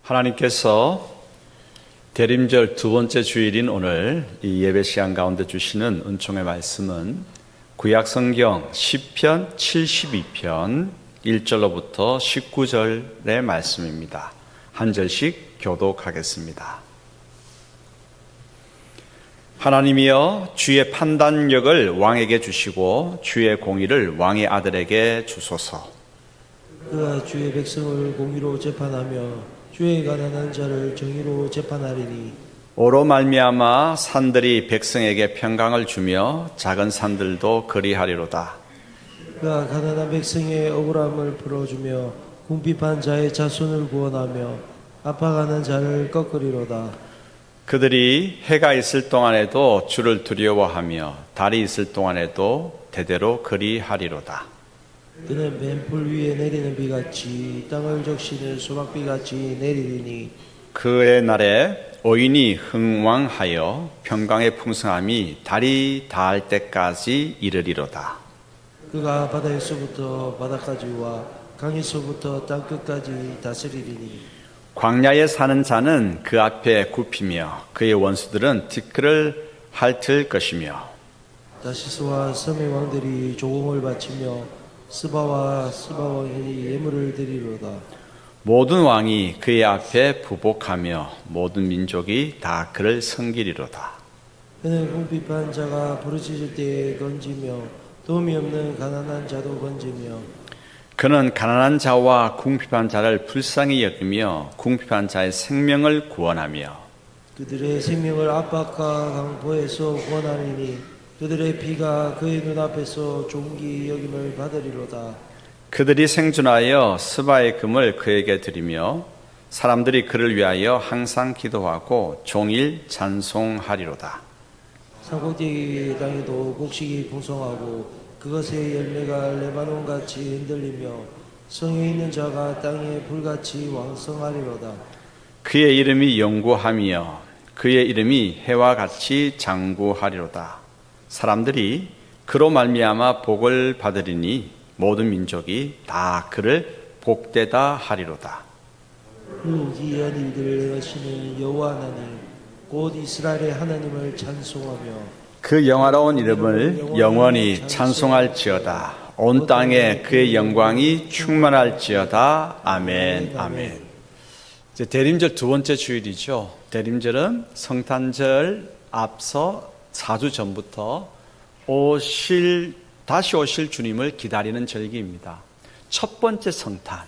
하나님께서 대림절 두 번째 주일인 오늘 이 예배 시간 가운데 주시는 은총의 말씀은 구약 성경 시편 72편 1절로부터 19절의 말씀입니다. 한 절씩 교독하겠습니다. 하나님이여, 주의 판단력을 왕에게 주시고 주의 공의를 왕의 아들에게 주소서. 그가 주의 백성을 공의로 재판하며 주의 가난한 자를 정의로 재판하리니, 오로 말미암아 산들이 백성에게 평강을 주며 작은 산들도 그리하리로다. 그가 가난한 백성의 억울함을 풀어주며 궁핍한 자의 자손을 구원하며 아파가는 자를 꺾으리로다. 그들이 해가 있을 동안에도 주를 두려워하며 달이 있을 동안에도 대대로 그리하리로다. 그는 맨풀 위에 내리는 비같이 땅을 적시는 소낙비같이 내리리니, 그의 날에 오인이 흥왕하여 평강의 풍성함이 달이 닿을 때까지 이르리로다. 그가 바다에서부터 바다까지와 강에서부터 땅끝까지 다스리리니, 광야에 사는 자는 그 앞에 굽히며 그의 원수들은 티끌을 핥을 것이며, 다시스와 섬의 왕들이 조공을 바치며 스바와 스바 왕이 예물을 드리로다. 모든 왕이 그의 앞에 부복하며 모든 민족이 다 그를 섬기리로다. 그는 궁핍한 자가 부르짖을 때에 건지며 도움이 없는 가난한 자도 건지며, 그는 가난한 자와 궁핍한 자를 불쌍히 여기며 궁핍한 자의 생명을 구원하며, 그들의 생명을 압박과 강포에서 구원하리니, 그들의 피가 그의 눈앞에서 존귀 여김을 받으리로다. 그들이 생존하여 스바의 금을 그에게 드리며 사람들이 그를 위하여 항상 기도하고 종일 찬송하리로다. 산꼭대기 땅에도 곡식이 풍성하고 그것의 열매가 레바논같이 흔들리며 성에 있는 자가 땅에 불같이 왕성하리로다. 그의 이름이 영구하며 그의 이름이 해와 같이 장구하리로다. 사람들이 그로 말미암아 복을 받으리니 모든 민족이 다 그를 복되다 하리로다. 기이한 일들을 행하시는 여호와 하나님, 곧 이스라엘의 하나님을 찬송하며 그 영화로운 이름을 영원히 찬송할지어다. 온 땅에 그의 영광이 충만할지어다. 아멘. 아멘. 이제 대림절 두 번째 주일이죠. 대림절은 성탄절 앞서 4주 전부터 다시 오실 주님을 기다리는 절기입니다. 첫 번째 성탄,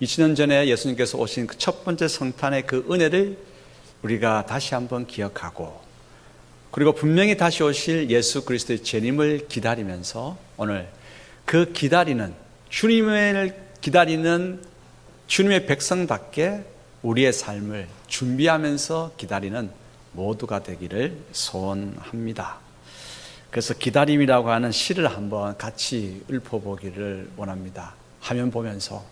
2000년 전에 예수님께서 오신 그 첫 번째 성탄의 그 은혜를 우리가 다시 한번 기억하고, 그리고 분명히 다시 오실 예수 그리스도의 재림을 기다리면서 오늘 그 주님을 기다리는 주님의 백성답게 우리의 삶을 준비하면서 기다리는 모두가 되기를 소원합니다. 그래서 기다림이라고 하는 시를 한번 같이 읊어보기를 원합니다. 화면 보면서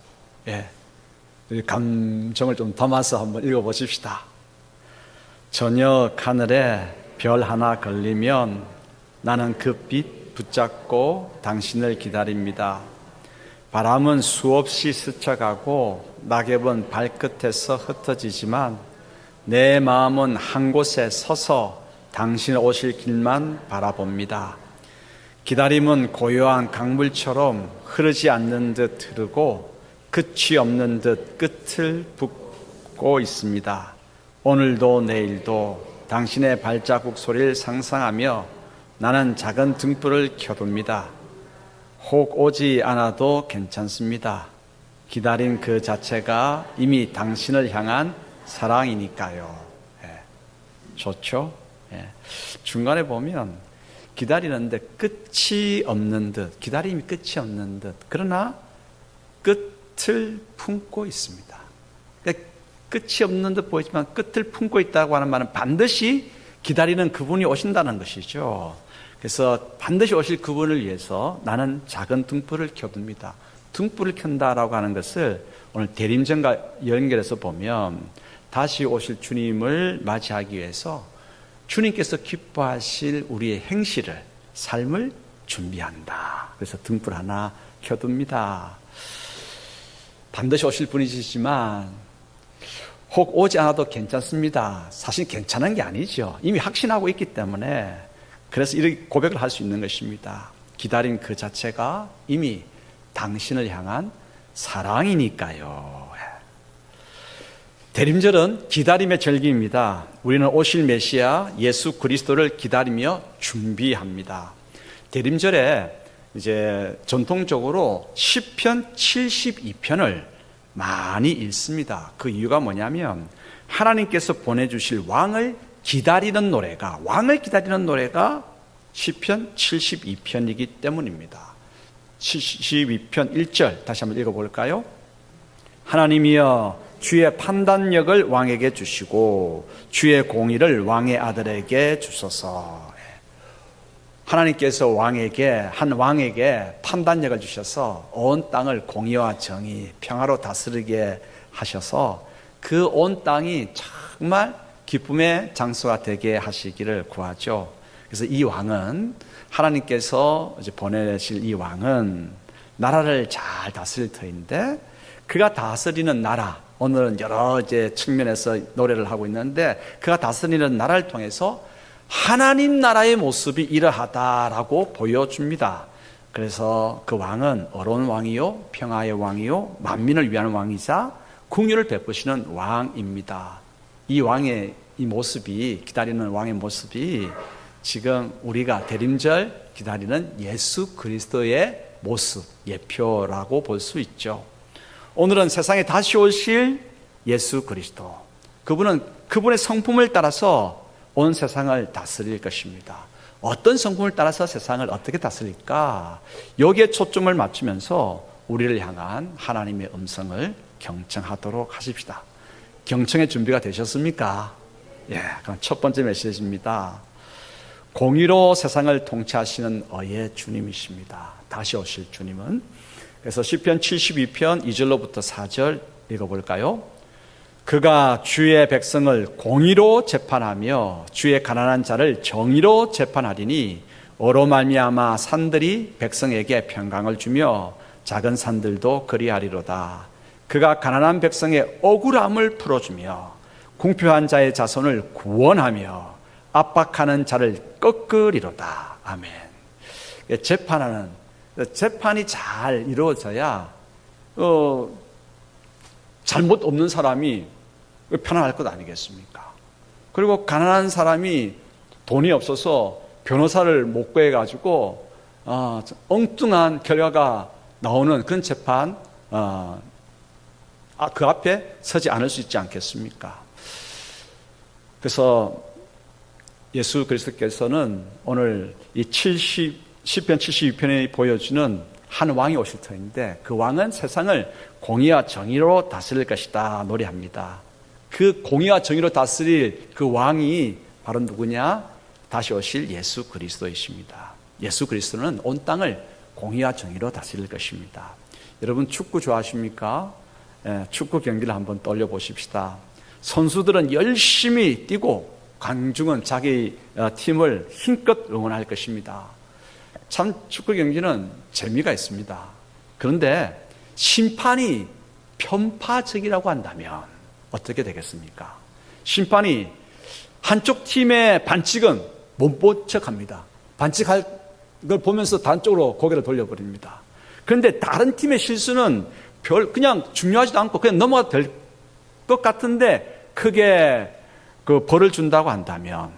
감정을 좀 담아서 한번 읽어보십시다. 저녁 하늘에 별 하나 걸리면 나는 그 빛 붙잡고 당신을 기다립니다. 바람은 수없이 스쳐가고 낙엽은 발끝에서 흩어지지만 내 마음은 한 곳에 서서 당신 오실 길만 바라봅니다. 기다림은 고요한 강물처럼 흐르지 않는 듯 흐르고 끝이 없는 듯 끝을 붓고 있습니다. 오늘도 내일도 당신의 발자국 소리를 상상하며 나는 작은 등불을 켜둡니다. 혹 오지 않아도 괜찮습니다. 기다림 그 자체가 이미 당신을 향한 사랑이니까요. 좋죠? 중간에 보면 기다리는데 끝이 없는 듯, 기다림이 끝이 없는 듯, 그러나 끝을 품고 있습니다. 그러니까 끝이 없는 듯 보이지만 끝을 품고 있다고 하는 말은 반드시 기다리는 그분이 오신다는 것이죠. 그래서 반드시 오실 그분을 위해서 나는 작은 등불을 켜둡니다. 등불을 켠다라고 하는 것을 오늘 대림절과 연결해서 보면 다시 오실 주님을 맞이하기 위해서 주님께서 기뻐하실 우리의 행실을, 삶을 준비한다. 그래서 등불 하나 켜둡니다. 반드시 오실 분이시지만 혹 오지 않아도 괜찮습니다. 사실 괜찮은 게 아니죠. 이미 확신하고 있기 때문에 그래서 이렇게 고백을 할 수 있는 것입니다. 기다림 그 자체가 이미 당신을 향한 사랑이니까요. 대림절은 기다림의 절기입니다. 우리는 오실 메시아 예수 그리스도를 기다리며 준비합니다. 대림절에 이제 전통적으로 시편 72편을 많이 읽습니다. 그 이유가 뭐냐면 하나님께서 보내주실 왕을 기다리는 노래가 시편 72편이기 때문입니다. 72편 1절 다시 한번 읽어볼까요? 하나님이여 주의 판단력을 왕에게 주시고 주의 공의를 왕의 아들에게 주소서. 하나님께서 한 왕에게 판단력을 주셔서 온 땅을 공의와 정의, 평화로 다스리게 하셔서 그 온 땅이 정말 기쁨의 장소가 되게 하시기를 구하죠. 그래서 이 왕은 하나님께서 이제 보내실 이 왕은 나라를 잘 다스릴 터인데 그가 다스리는 나라, 오늘은 여러 이제 측면에서 노래를 하고 있는데 그가 다스리는 나라를 통해서 하나님 나라의 모습이 이러하다라고 보여줍니다. 그래서 그 왕은 어려운 왕이요, 평화의 왕이요, 만민을 위한 왕이자 궁유를 베푸시는 왕입니다. 이 왕의 이 모습이, 기다리는 왕의 모습이 지금 우리가 대림절 기다리는 예수 그리스도의 모습, 예표라고 볼 수 있죠. 오늘은 세상에 다시 오실 예수 그리스도, 그분의 성품을 따라서 온 세상을 다스릴 것입니다. 어떤 성품을 따라서 세상을 어떻게 다스릴까? 여기에 초점을 맞추면서 우리를 향한 하나님의 음성을 경청하도록 하십시다. 경청의 준비가 되셨습니까? 그럼 첫 번째 메시지입니다. 공의로 세상을 통치하시는 어의 주님이십니다. 다시 오실 주님은. 그래서 시편 72편 2절로부터 4절 읽어볼까요? 그가 주의 백성을 공의로 재판하며 주의 가난한 자를 정의로 재판하리니 어로 말미암아 산들이 백성에게 평강을 주며 작은 산들도 그리하리로다. 그가 가난한 백성의 억울함을 풀어주며 궁핍한 자의 자손을 구원하며 압박하는 자를 꺾으리로다. 아멘. 재판이 잘 이루어져야 잘못 없는 사람이 편안할 것 아니겠습니까? 그리고 가난한 사람이 돈이 없어서 변호사를 못 구해가지고 엉뚱한 결과가 나오는 그런 재판 그 앞에 서지 않을 수 있지 않겠습니까? 그래서 예수 그리스도께서는 오늘 이 시편 72편에 보여주는 한 왕이 오실 터인데 그 왕은 세상을 공의와 정의로 다스릴 것이다 노래합니다. 그 공의와 정의로 다스릴 그 왕이 바로 누구냐? 다시 오실 예수 그리스도이십니다. 예수 그리스도는 온 땅을 공의와 정의로 다스릴 것입니다. 여러분 축구 좋아하십니까? 축구 경기를 한번 떠올려 보십시다. 선수들은 열심히 뛰고 관중은 자기 팀을 힘껏 응원할 것입니다. 참 축구 경기는 재미가 있습니다. 그런데 심판이 편파적이라고 한다면 어떻게 되겠습니까? 심판이 한쪽 팀의 반칙은 못 본 척합니다. 반칙할 걸 보면서 다른 쪽으로 고개를 돌려버립니다. 그런데 다른 팀의 실수는 그냥 중요하지도 않고 그냥 넘어가도 될 것 같은데 크게 그 벌을 준다고 한다면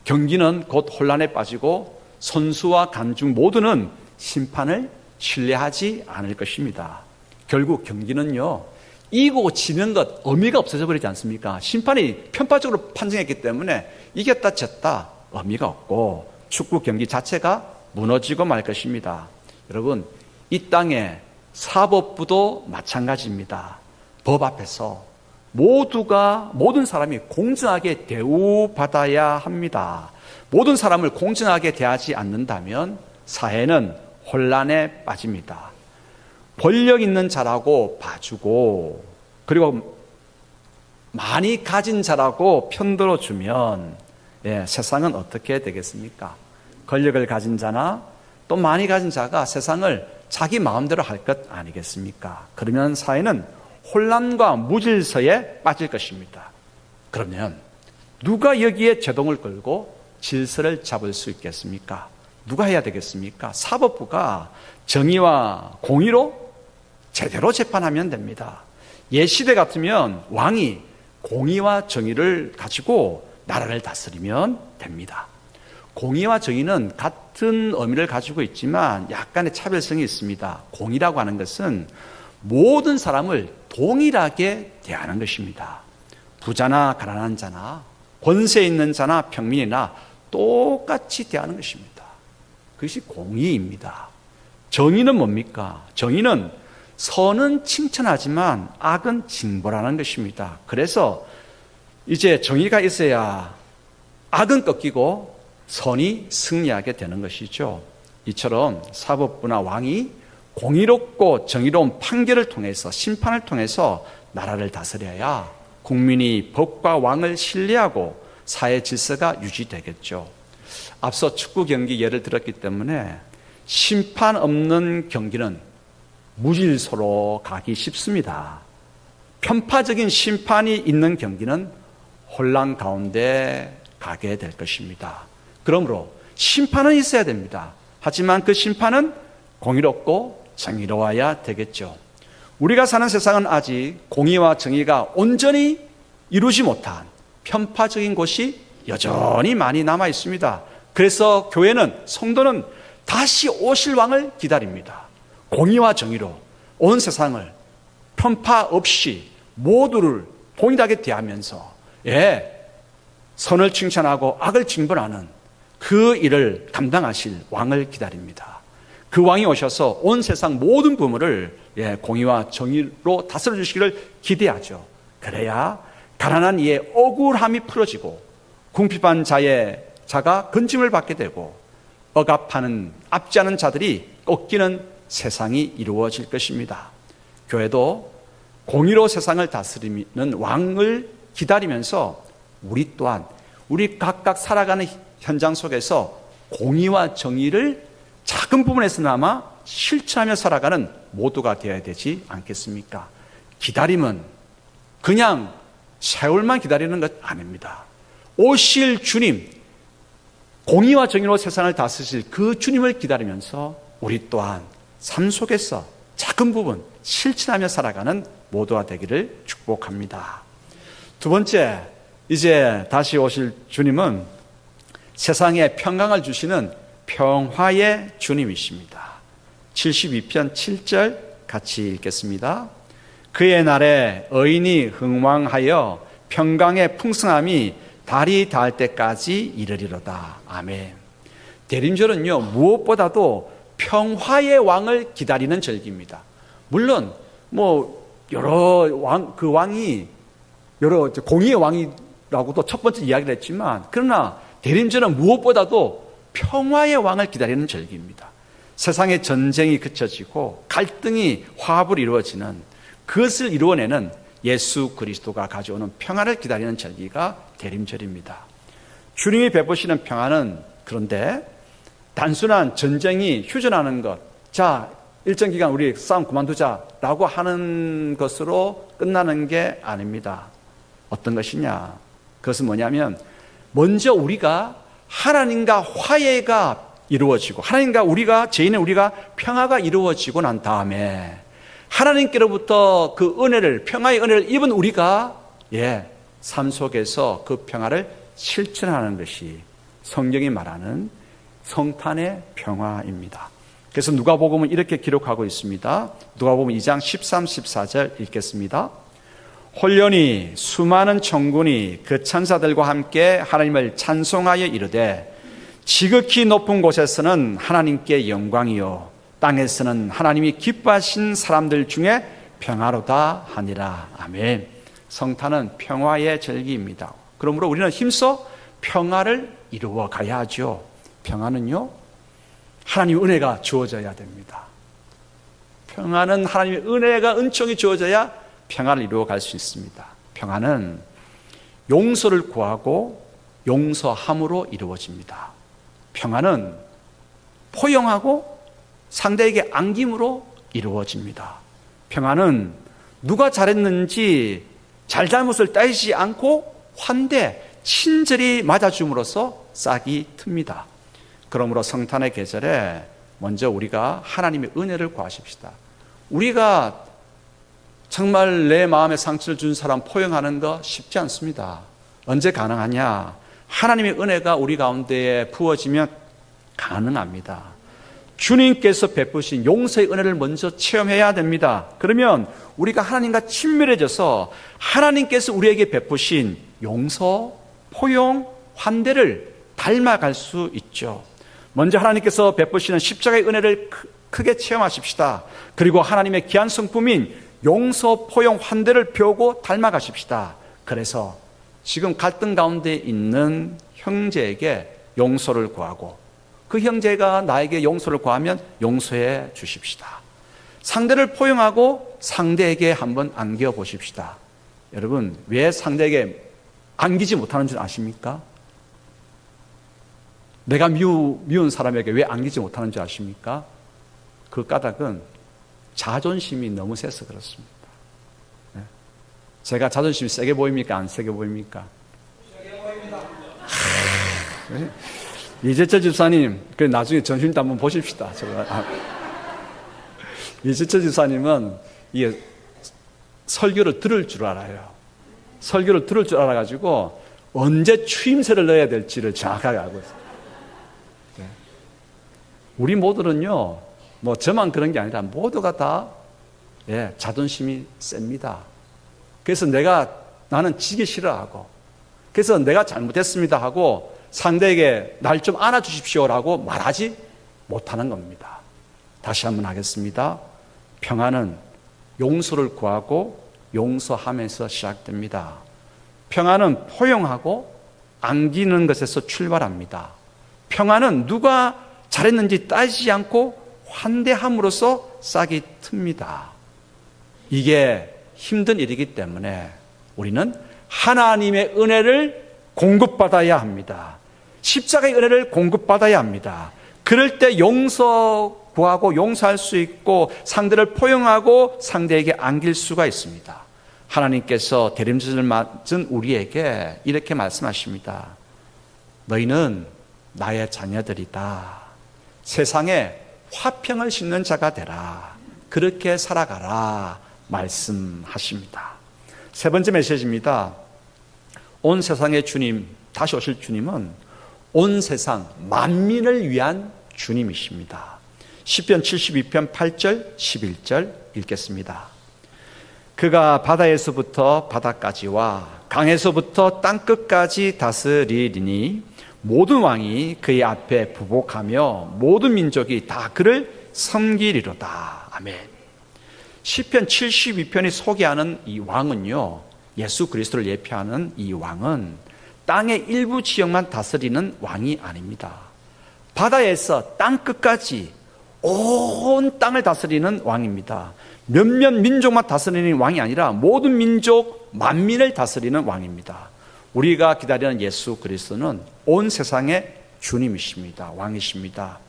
경기는 곧 혼란에 빠지고 선수와 관중 모두는 심판을 신뢰하지 않을 것입니다. 결국 경기는요, 이기고 지는 것 의미가 없어져 버리지 않습니까? 심판이 편파적으로 판정했기 때문에 이겼다 졌다 의미가 없고 축구 경기 자체가 무너지고 말 것입니다. 여러분, 이 땅의 사법부도 마찬가지입니다. 법 앞에서 모든 사람이 공정하게 대우받아야 합니다. 모든 사람을 공정하게 대하지 않는다면 사회는 혼란에 빠집니다. 권력 있는 자라고 봐주고 그리고 많이 가진 자라고 편들어주면 세상은 어떻게 되겠습니까? 권력을 가진 자나 또 많이 가진 자가 세상을 자기 마음대로 할 것 아니겠습니까? 그러면 사회는 혼란과 무질서에 빠질 것입니다. 그러면 누가 여기에 제동을 걸고 질서를 잡을 수 있겠습니까? 누가 해야 되겠습니까? 사법부가 정의와 공의로 제대로 재판하면 됩니다. 옛시대 같으면 왕이 공의와 정의를 가지고 나라를 다스리면 됩니다. 공의와 정의는 같은 의미를 가지고 있지만 약간의 차별성이 있습니다. 공의라고 하는 것은 모든 사람을 동일하게 대하는 것입니다. 부자나 가난한 자나 권세 있는 자나 평민이나 똑같이 대하는 것입니다. 그것이 공의입니다. 정의는 뭡니까? 정의는 선은 칭찬하지만 악은 징벌하는 것입니다. 그래서 이제 정의가 있어야 악은 꺾이고 선이 승리하게 되는 것이죠. 이처럼 사법부나 왕이 공의롭고 정의로운 판결을 통해서 심판을 통해서 나라를 다스려야 국민이 법과 왕을 신뢰하고 사회 질서가 유지되겠죠. 앞서 축구 경기 예를 들었기 때문에 심판 없는 경기는 무질서로 가기 쉽습니다. 편파적인 심판이 있는 경기는 혼란 가운데 가게 될 것입니다. 그러므로 심판은 있어야 됩니다. 하지만 그 심판은 공의롭고 정의로워야 되겠죠. 우리가 사는 세상은 아직 공의와 정의가 온전히 이루지 못한 편파적인 곳이 여전히 많이 남아 있습니다. 그래서 교회는, 성도는 다시 오실 왕을 기다립니다. 공의와 정의로 온 세상을 편파 없이 모두를 동일하게 대하면서 선을 칭찬하고 악을 징벌하는 그 일을 감당하실 왕을 기다립니다. 그 왕이 오셔서 온 세상 모든 부문을 공의와 정의로 다스려 주시기를 기대하죠. 그래야 가난한 이의 억울함이 풀어지고 궁핍한 자가 건짐을 받게 되고 억압하는 압제하는 자들이 꺾이는 세상이 이루어질 것입니다. 교회도 공의로 세상을 다스리는 왕을 기다리면서 우리 또한 우리 각각 살아가는 현장 속에서 공의와 정의를 작은 부분에서나마 실천하며 살아가는 모두가 되어야 되지 않겠습니까? 기다림은 그냥 세월만 기다리는 것 아닙니다. 오실 주님, 공의와 정의로 세상을 다스리실 그 주님을 기다리면서 우리 또한 삶 속에서 작은 부분 실천하며 살아가는 모두가 되기를 축복합니다. 두 번째, 이제 다시 오실 주님은 세상에 평강을 주시는 평화의 주님이십니다. 72편 7절 같이 읽겠습니다. 그의 날에 의인이 흥왕하여 평강의 풍성함이 달이 닿을 때까지 이르리로다. 아멘. 대림절은요, 무엇보다도 평화의 왕을 기다리는 절기입니다. 물론 여러 왕이 여러 공의의 왕이라고도 첫 번째 이야기를 했지만, 그러나 대림절은 무엇보다도 평화의 왕을 기다리는 절기입니다. 세상의 전쟁이 그쳐지고 갈등이 화합으로 이루어지는, 그것을 이루어내는 예수 그리스도가 가져오는 평화를 기다리는 절기가 대림절입니다. 주님이 베푸시는 평화는 그런데 단순한 전쟁이 휴전하는 것, 자 일정 기간 우리 싸움 그만두자라고 하는 것으로 끝나는 게 아닙니다. 어떤 것이냐? 그것은 뭐냐면 먼저 우리가 하나님과 화해가 이루어지고 하나님과 죄인의 우리가 평화가 이루어지고 난 다음에 하나님께로부터 그 은혜를, 평화의 은혜를 입은 우리가 삶 속에서 그 평화를 실천하는 것이 성경이 말하는 성탄의 평화입니다. 그래서 누가복음은 이렇게 기록하고 있습니다. 누가복음 2장 13, 14절 읽겠습니다. 홀련히 수많은 천군이 그 천사들과 함께 하나님을 찬송하여 이르되 지극히 높은 곳에서는 하나님께 영광이요 땅에서는 하나님이 기뻐하신 사람들 중에 평화로다 하니라. 아멘. 성탄은 평화의 절기입니다. 그러므로 우리는 힘써 평화를 이루어 가야 하죠. 평화는요, 하나님의 은혜가 주어져야 됩니다. 평화는 하나님의 은혜가 은총이 주어져야 평화를 이루어 갈 수 있습니다. 평화는 용서를 구하고 용서함으로 이루어집니다. 평화는 포용하고 상대에게 안김으로 이루어집니다. 평화는 누가 잘했는지 잘잘못을 따지지 않고 환대, 친절히 맞아줌으로써 싹이 틉니다. 그러므로 성탄의 계절에 먼저 우리가 하나님의 은혜를 구하십시다. 우리가 정말 내 마음에 상처를 준 사람 포용하는 거 쉽지 않습니다. 언제 가능하냐? 하나님의 은혜가 우리 가운데에 부어지면 가능합니다. 주님께서 베푸신 용서의 은혜를 먼저 체험해야 됩니다. 그러면 우리가 하나님과 친밀해져서 하나님께서 우리에게 베푸신 용서, 포용, 환대를 닮아갈 수 있죠. 먼저 하나님께서 베푸시는 십자가의 은혜를 크게 체험하십시다. 그리고 하나님의 귀한 성품인 용서, 포용, 환대를 배우고 닮아가십시다. 그래서 지금 갈등 가운데 있는 형제에게 용서를 구하고 그 형제가 나에게 용서를 구하면 용서해 주십시다. 상대를 포용하고 상대에게 한번 안겨 보십시다. 여러분, 왜 상대에게 안기지 못하는 줄 아십니까? 내가 미운 사람에게 왜 안기지 못하는 줄 아십니까? 그 까닭은 자존심이 너무 세서 그렇습니다. 제가 자존심이 세게 보입니까? 안 세게 보입니까? 세게 보입니다. 이재철 집사님, 나중에 전심도 한번 보십시다. 이재철 집사님은 이게 설교를 들을 줄 알아요. 설교를 들을 줄 알아가지고 언제 추임새를 넣어야 될지를 정확하게 알고 있어요. 우리 모두는요, 뭐 저만 그런 게 아니라 모두가 다 자존심이 셉니다. 그래서 나는 지기 싫어하고, 그래서 내가 잘못했습니다 하고 상대에게 날 좀 안아주십시오라고 말하지 못하는 겁니다. 다시 한번 하겠습니다. 평안은 용서를 구하고 용서하면서 시작됩니다. 평안은 포용하고 안기는 것에서 출발합니다. 평안은 누가 잘했는지 따지지 않고 환대함으로써 싹이 틉니다. 이게 힘든 일이기 때문에 우리는 하나님의 은혜를 공급받아야 합니다. 십자가의 은혜를 공급받아야 합니다. 그럴 때 용서 구하고 용서할 수 있고 상대를 포용하고 상대에게 안길 수가 있습니다. 하나님께서 대림절을 맞은 우리에게 이렇게 말씀하십니다. 너희는 나의 자녀들이다. 세상에 화평을 심는 자가 되라. 그렇게 살아가라 말씀하십니다. 세 번째 메시지입니다. 온 세상의 주님, 다시 오실 주님은 온 세상 만민을 위한 주님이십니다. 시편 72편 8절 11절 읽겠습니다. 그가 바다에서부터 바다까지와 강에서부터 땅끝까지 다스리리니 모든 왕이 그의 앞에 부복하며 모든 민족이 다 그를 섬기리로다. 아멘. 시편 72편이 소개하는 이 왕은요, 예수 그리스도를 예표하는 이 왕은 땅의 일부 지역만 다스리는 왕이 아닙니다. 바다에서 땅끝까지 온 땅을 다스리는 왕입니다. 몇몇 민족만 다스리는 왕이 아니라 모든 민족 만민을 다스리는 왕입니다. 우리가 기다리는 예수 그리스도는 온 세상의 주님이십니다. 왕이십니다.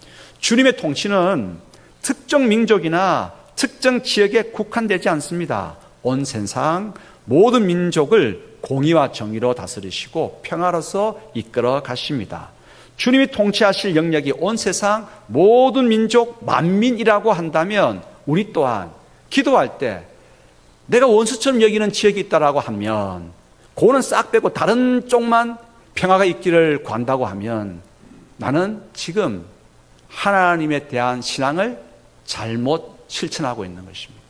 주님의 통치는 특정 민족이나 특정 지역에 국한되지 않습니다. 온 세상 모든 민족을 공의와 정의로 다스리시고 평화로서 이끌어 가십니다. 주님이 통치하실 영역이 온 세상 모든 민족 만민이라고 한다면 우리 또한 기도할 때 내가 원수처럼 여기는 지역이 있다라고 하면 그거는 싹 빼고 다른 쪽만 평화가 있기를 구한다고 하면 나는 지금 하나님에 대한 신앙을 잘못 실천하고 있는 것입니다.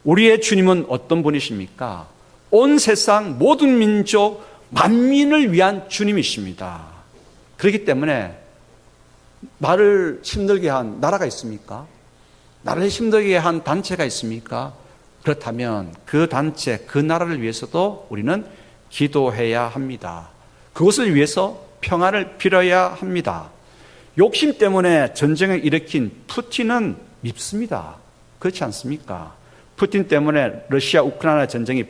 우리의 주님은 어떤 분이십니까? 온 세상 모든 민족 만민을 위한 주님이십니다. 그렇기 때문에 나를 힘들게 한 나라가 있습니까? 나를 힘들게 한 단체가 있습니까? 그렇다면 그 단체, 그 나라를 위해서도 우리는 기도해야 합니다. 그것을 위해서 평화를 빌어야 합니다. 욕심 때문에 전쟁을 일으킨 푸틴은 밉습니다. 그렇지 않습니까? 푸틴 때문에 러시아 우크라이나 전쟁이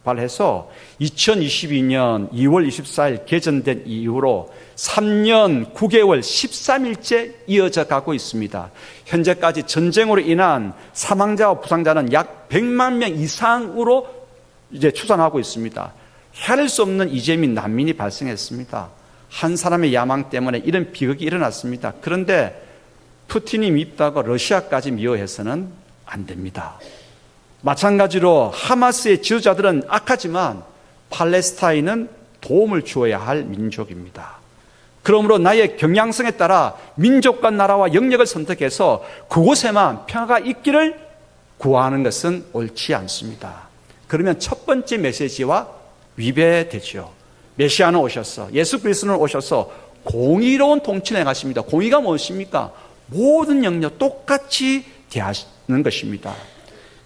발해서 2022년 2월 24일 개전된 이후로 3년 9개월 13일째 이어져 가고 있습니다. 현재까지 전쟁으로 인한 사망자와 부상자는 약 100만 명 이상으로 이제 추산하고 있습니다. 헤아릴 수 없는 이재 및 난민이 발생했습니다. 한 사람의 야망 때문에 이런 비극이 일어났습니다. 그런데 푸틴이 밉다고 러시아까지 미워해서는 안 됩니다. 마찬가지로 하마스의 지도자들은 악하지만 팔레스타인은 도움을 주어야 할 민족입니다. 그러므로 나의 경향성에 따라 민족과 나라와 영역을 선택해서 그곳에만 평화가 있기를 구하는 것은 옳지 않습니다. 그러면 첫 번째 메시지와 위배되죠. 메시아는 오셔서, 예수 그리스도는 오셔서 공의로운 통치를 행하십니다. 공의가 무엇입니까? 모든 영역 똑같이 대하는 것입니다.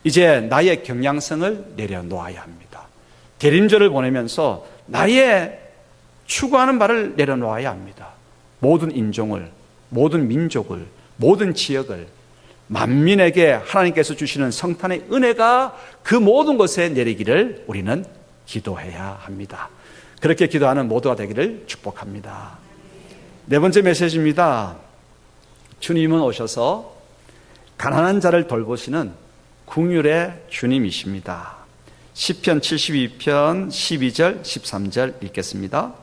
이제 나의 경향성을 내려놓아야 합니다. 대림절을 보내면서 나의 추구하는 바를 내려놓아야 합니다. 모든 인종을, 모든 민족을, 모든 지역을 만민에게 하나님께서 주시는 성탄의 은혜가 그 모든 것에 내리기를 우리는 기도해야 합니다. 그렇게 기도하는 모두가 되기를 축복합니다. 네 번째 메시지입니다. 주님은 오셔서 가난한 자를 돌보시는 긍휼의 주님이십니다. 시편 72편 12절 13절 읽겠습니다.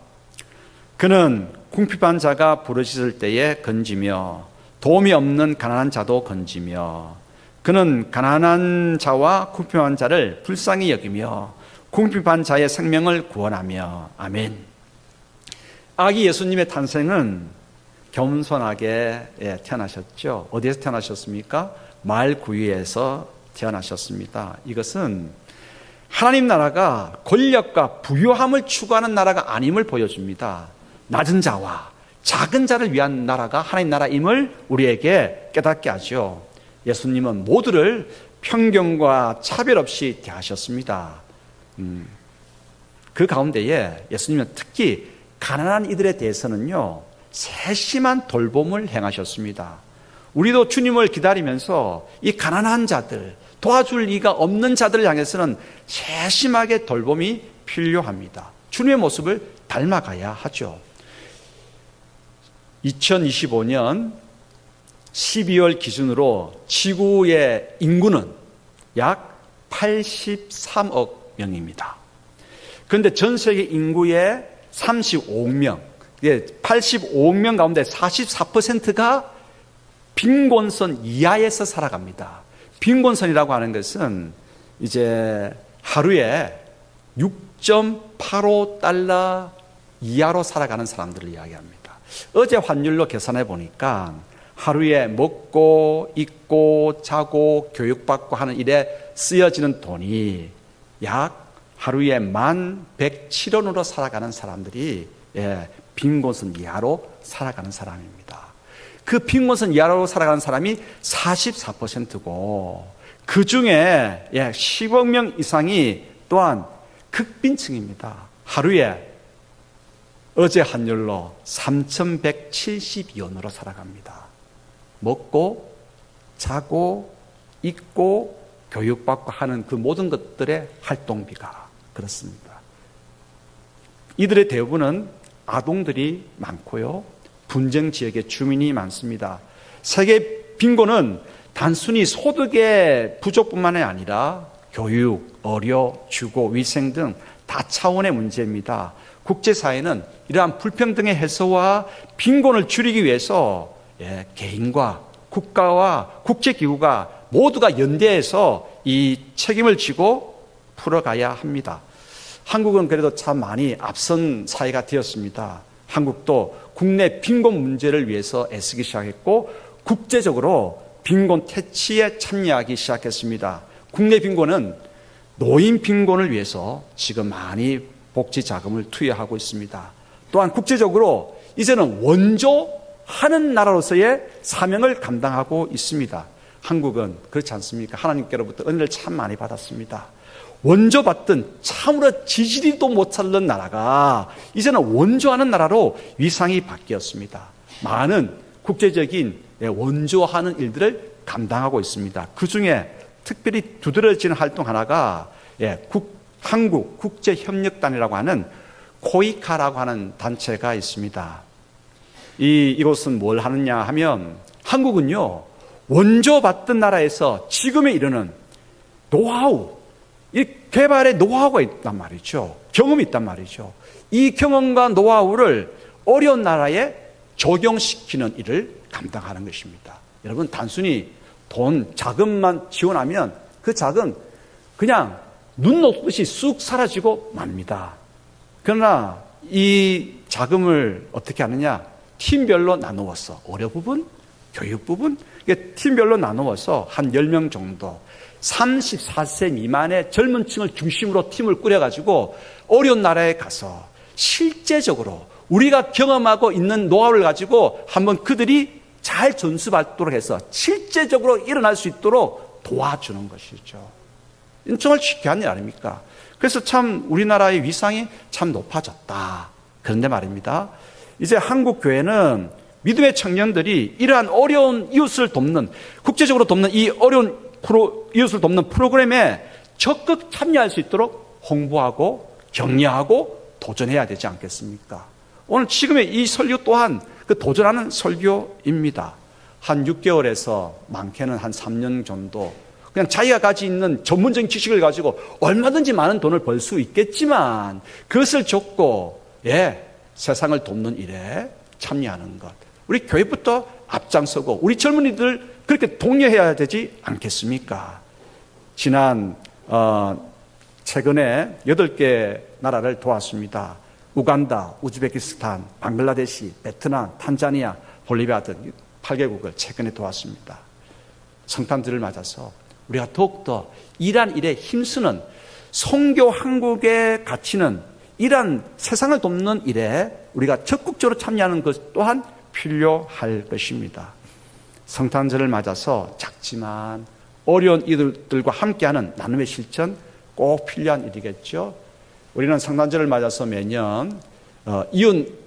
그는 궁핍한 자가 부르짖을 때에 건지며 도움이 없는 가난한 자도 건지며 그는 가난한 자와 궁핍한 자를 불쌍히 여기며 궁핍한 자의 생명을 구원하며 아멘. 아기 예수님의 탄생은 겸손하게 태어나셨죠. 어디에서 태어나셨습니까? 말구유에서 태어나셨습니다. 이것은 하나님 나라가 권력과 부유함을 추구하는 나라가 아님을 보여줍니다. 낮은 자와 작은 자를 위한 나라가 하나님 나라임을 우리에게 깨닫게 하죠. 예수님은 모두를 편견과 차별 없이 대하셨습니다. 그 가운데에 예수님은 특히 가난한 이들에 대해서는요, 세심한 돌봄을 행하셨습니다. 우리도 주님을 기다리면서 이 가난한 자들, 도와줄 이가 없는 자들을 향해서는 세심하게 돌봄이 필요합니다. 주님의 모습을 닮아가야 하죠. 2025년 12월 기준으로 지구의 인구는 약 83억 명입니다. 그런데 전 세계 인구의 35억 명, 85억 명 가운데 44%가 빈곤선 이하에서 살아갑니다. 빈곤선이라고 하는 것은 이제 하루에 6.85달러 이하로 살아가는 사람들을 이야기합니다. 어제 환율로 계산해 보니까 하루에 먹고 입고 자고 교육받고 하는 일에 쓰여지는 돈이 약 하루에 11,107원으로 살아가는 사람들이 빈곤선 이하로 살아가는 사람입니다. 그 빈곤선 이하로 살아가는 사람이 44%고 그 중에 10억 명 이상이 또한 극빈층입니다. 하루에 어제 환율로 3,172원으로 살아갑니다. 먹고 자고 입고 교육받고 하는 그 모든 것들의 활동비가 그렇습니다. 이들의 대부분은 아동들이 많고요. 분쟁 지역의 주민이 많습니다. 세계 빈곤은 단순히 소득의 부족뿐만이 아니라 교육, 의료, 주거, 위생 등 다차원의 문제입니다. 국제사회는 이러한 불평등의 해소와 빈곤을 줄이기 위해서 개인과 국가와 국제기구가 모두가 연대해서 이 책임을 지고 풀어가야 합니다. 한국은 그래도 참 많이 앞선 사회가 되었습니다. 한국도 국내 빈곤 문제를 위해서 애쓰기 시작했고 국제적으로 빈곤 퇴치에 참여하기 시작했습니다. 국내 빈곤은 노인 빈곤을 위해서 지금 많이 복지 자금을 투여하고 있습니다. 또한 국제적으로 이제는 원조하는 나라로서의 사명을 감당하고 있습니다. 한국은 그렇지 않습니까? 하나님께로부터 은혜를 참 많이 받았습니다. 원조받던 참으로 지지리도 못 찾는 나라가 이제는 원조하는 나라로 위상이 바뀌었습니다. 많은 국제적인 원조하는 일들을 감당하고 있습니다. 그 중에 특별히 두드러지는 활동 하나가 한국 국제협력단이라고 하는 코이카라고 하는 단체가 있습니다. 이곳은 뭘 하느냐 하면 한국은요, 원조 받던 나라에서 지금에 이르는 노하우, 이 개발의 노하우가 있단 말이죠. 경험이 있단 말이죠. 이 경험과 노하우를 어려운 나라에 적용시키는 일을 감당하는 것입니다. 여러분, 단순히 돈, 자금만 지원하면 그 자금 그냥 눈 녹듯이 쑥 사라지고 맙니다. 그러나 이 자금을 어떻게 하느냐? 팀별로 나누어서 어려 부분, 교육 부분, 팀별로 나누어서 한 10명 정도 34세 미만의 젊은 층을 중심으로 팀을 꾸려가지고 어려운 나라에 가서 실제적으로 우리가 경험하고 있는 노하우를 가지고 한번 그들이 잘 전수받도록 해서 실제적으로 일어날 수 있도록 도와주는 것이죠. 정말 중요한 일 아닙니까? 그래서 참 우리나라의 위상이 참 높아졌다. 그런데 말입니다. 이제 한국 교회는 믿음의 청년들이 이러한 어려운 이웃을 돕는, 국제적으로 돕는 이 어려운 이웃을 돕는 프로그램에 적극 참여할 수 있도록 홍보하고 격려하고 도전해야 되지 않겠습니까? 오늘 지금의 이 설교 또한 그 도전하는 설교입니다. 한 6개월에서 많게는 한 3년 정도 그냥 자기가 가지고 있는 전문적인 지식을 가지고 얼마든지 많은 돈을 벌 수 있겠지만 그것을 줬고 세상을 돕는 일에 참여하는 것. 우리 교회부터 앞장서고 우리 젊은이들 그렇게 독려해야 되지 않겠습니까? 지난 최근에 8개 나라를 도왔습니다. 우간다, 우즈베키스탄, 방글라데시, 베트남, 탄자니아, 볼리비아 등 8개국을 최근에 도왔습니다. 성탄절을 맞아서 우리가 더욱더 이러한 일에 힘쓰는 선교 한국에 갇히는 이러한 세상을 돕는 일에 우리가 적극적으로 참여하는 것 또한 필요할 것입니다. 성탄절을 맞아서 작지만 어려운 이들과 함께하는 나눔의 실천 꼭 필요한 일이겠죠. 우리는 성탄절을 맞아서 매년 이웃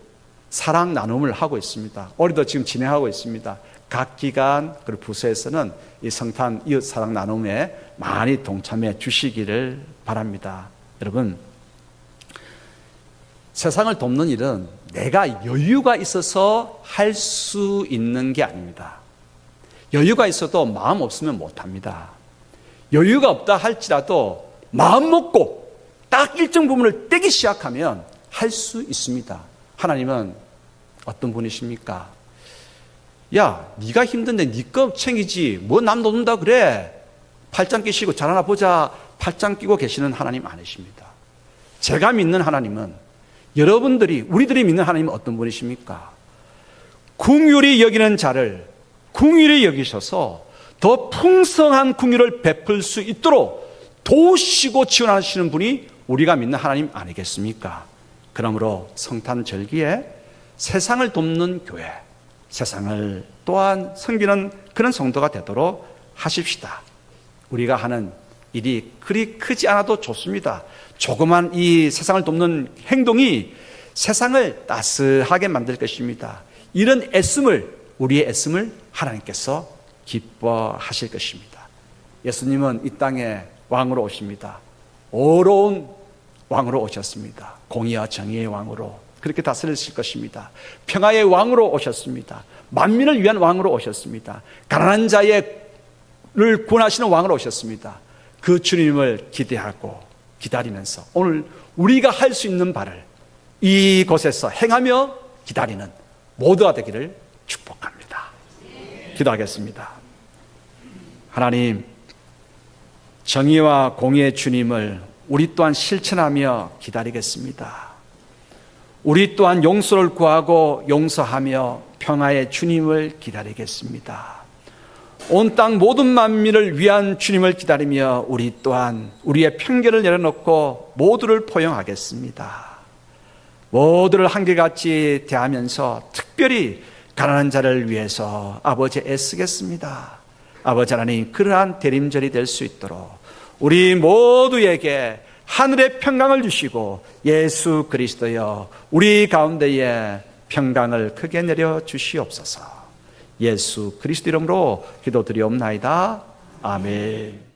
사랑 나눔을 하고 있습니다. 올해도 지금 진행하고 있습니다. 각 기관 그리고 부서에서는 이 성탄 이웃 사랑 나눔에 많이 동참해 주시기를 바랍니다. 여러분, 세상을 돕는 일은 내가 여유가 있어서 할 수 있는 게 아닙니다. 여유가 있어도 마음 없으면 못합니다. 여유가 없다 할지라도 마음 먹고 딱 일정 부분을 떼기 시작하면 할 수 있습니다. 하나님은 어떤 분이십니까? 야, 네가 힘든데 네 거 챙기지 뭐 남 돕는다 그래? 팔짱 끼시고 잘 하나 보자 팔짱 끼고 계시는 하나님 아니십니다. 제가 믿는 하나님은 여러분들이 우리들이 믿는 하나님은 어떤 분이십니까? 긍휼히 여기는 자를 긍휼히 여기셔서 더 풍성한 긍휼을 베풀 수 있도록 도우시고 지원하시는 분이 우리가 믿는 하나님 아니겠습니까? 그러므로 성탄절기에 세상을 돕는 교회, 세상을 또한 섬기는 그런 성도가 되도록 하십시다. 우리가 하는 일이 그리 크지 않아도 좋습니다. 조그만 이 세상을 돕는 행동이 세상을 따스하게 만들 것입니다. 이런 애씀을, 우리의 애씀을 하나님께서 기뻐하실 것입니다. 예수님은 이 땅에 왕으로 오십니다. 어려운 왕으로 오셨습니다. 공의와 정의의 왕으로 그렇게 다스리실 것입니다. 평화의 왕으로 오셨습니다. 만민을 위한 왕으로 오셨습니다. 가난한 자를 구원하시는 왕으로 오셨습니다. 그 주님을 기대하고 기다리면서 오늘 우리가 할 수 있는 바를 이곳에서 행하며 기다리는 모두가 되기를 축복합니다. 기도하겠습니다. 하나님, 정의와 공의의 주님을 우리 또한 실천하며 기다리겠습니다. 우리 또한 용서를 구하고 용서하며 평화의 주님을 기다리겠습니다. 온 땅 모든 만민을 위한 주님을 기다리며 우리 또한 우리의 편견을 내려놓고 모두를 포용하겠습니다. 모두를 한결같이 대하면서 특별히 가난한 자를 위해서 아버지 애쓰겠습니다. 아버지 하나님, 그러한 대림절이 될 수 있도록 우리 모두에게 하늘의 평강을 주시고 예수 그리스도여 우리 가운데에 평강을 크게 내려 주시옵소서. 예수 그리스도 이름으로 기도드리옵나이다. 아멘.